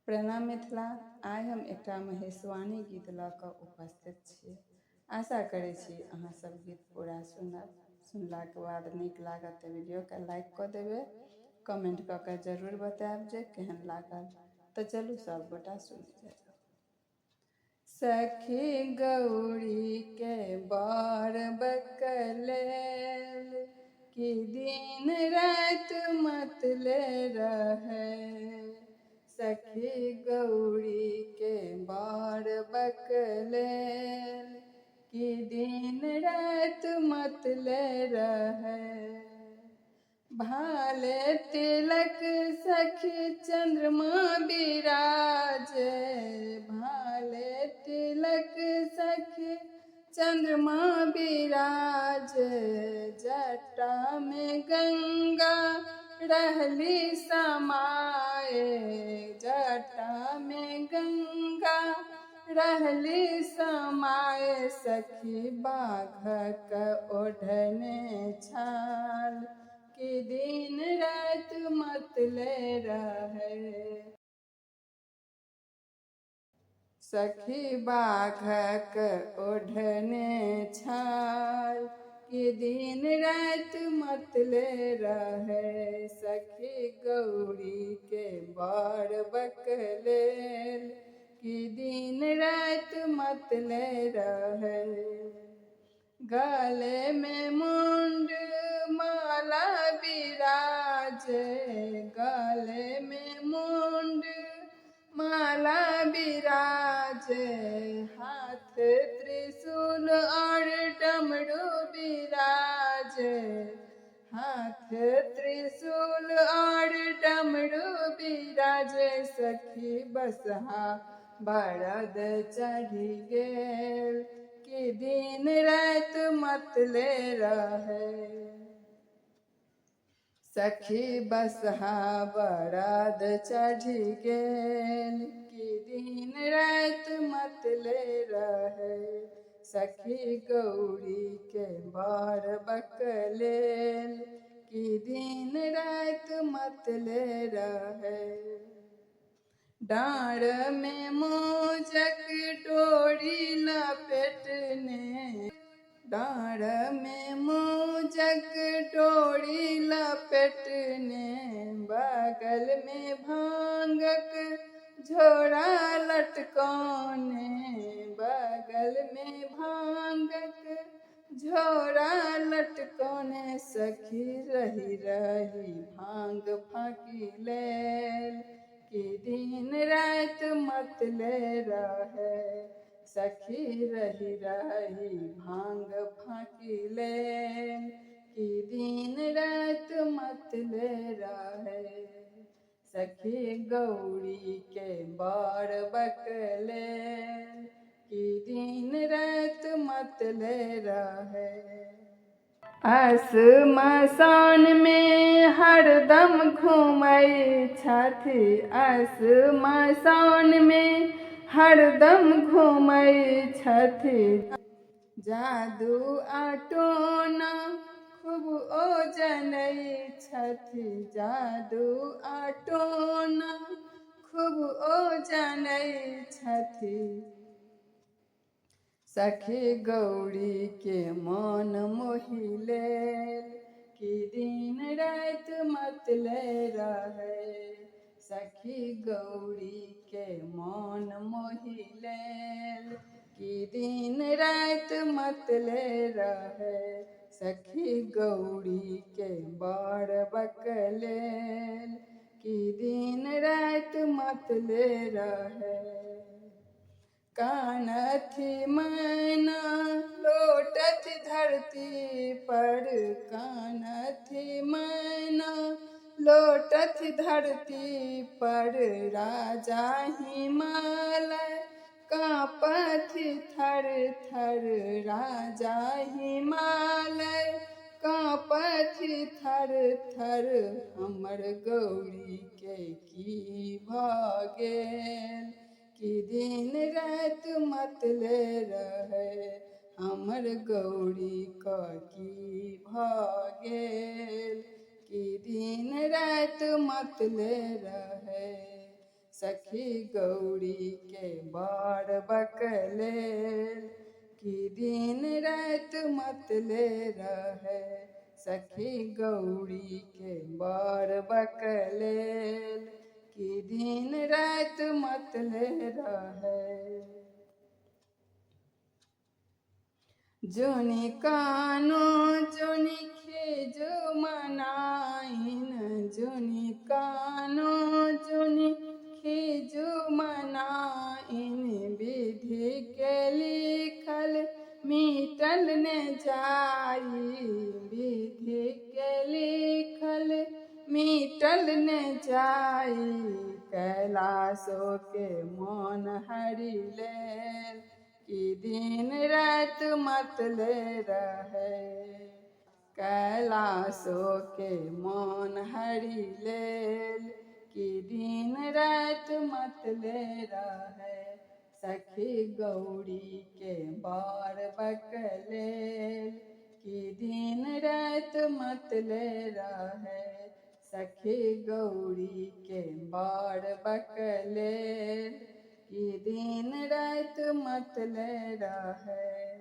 प्रणाम मिथिला। आइ हम एकटा महेशवाणी गीत लऽ कऽ उपस्थित छी। आशा करै छी अहाँ सब गीत पूरा सुनब। सुनलाके बाद नीक लागत तऽ वीडियोके लाइक कऽ देबै, कमेंट कऽ के जरूर बतायब जे केहन लागल। तऽ चलू सब गोटा सुनी जाय। सखी गौरी के बर बकलेल कि दिन रात मतले रहे। सखी गौरी के बर बकलेल कि दिन रात मतले रहे। भाले तिलक सखी चंद्रमा बिराजे। भाले तिलक सखी चंद्रमा बिराजे। जटा में गंगा रहली समाये। जटा में गंगा रहली समाये। सखी बाघक ओढ़ने छाल कि दिन रात मतले रहे। सखी बाघक ओढ़ने छाल कि दिन रात मतले रहे। सखी गौरी के बर बकलेल कि दिन रात मतले रहे। गले में मुंड माला बिराजे। गले में मुंड माला बिराजे। हाथ त्रिशूल और डमरू बिराजे। हाथ त्रिशूल और डमरू बिराजे। सखी बसहा बरद चढ़ी गेल कि दिन रात मतले रहे। सखी बसहा बरद चढ़ी गेल कि दिन रात मतले रहे। सखी गौरी के बर बकलेल कि दिन रात मतले रहे। डाँड़ में मोजक डोरी लपेटने। डाँड़ में मोजक डोरी लपेटने। बगल में भांगक झोरा लटकाने। बगल में भांगक झोरा लटकाने। सखी रही रही भांग फाँकी लेल कि दिन रात मतले रहे। सखी रही रही भांग फाँकी लेल कि दिन रात मतले रहे। सखी गौरी के बर बकलेल कि दिन रात मतले रहे। श्मशान में हरदम घूमै छथि। श्मशान में हरदम घूमै छथि। जादू आटोना खूब ओजनै छथि। जादू आटोना खूब ओजनै छथि। सखी गौरी के मन मोहि लेल कि दिन रात मतले रहे। सखी गौरी के मन मोहि लेल कि दिन रात मतले रहे। सखी गौरी के बर बकलेल कि दिन रात मतले रहे। कानथि मैना लोटत धरती पर। कानथि मैना लोटत धरती पर। राजा हिमालय काँपथि थर थर। राजा हिमालय काँपथि थर थर। हमर गौरी के की भऽ गेल कि दिन रात मतले रहे। हमर गौरी का की भऽ गेल कि दिन रात मतले रहे। सखी गौरी के बार बकलेल कि दिन रात मतले रहे सखी गौरी के बार बकलेल कि दिन रात मतले रहे। जोनी कानो जोनी खेजो मनाइन जोनी कानो जोनी खेजो मनाइन विधि के लिखल मिटल न जाई विधि के लिखल मिटल न जाई कैलाशो के मन हरि लेल कि दिन रात मतले रहे कैलाशो के मन हरि लेल कि दिन रात मतले रहे सखी गौरी के बार बकलेल कि दिन रात मतले रहे सखी गौरी के बार बकलेल कि दिन रात मतले रहे।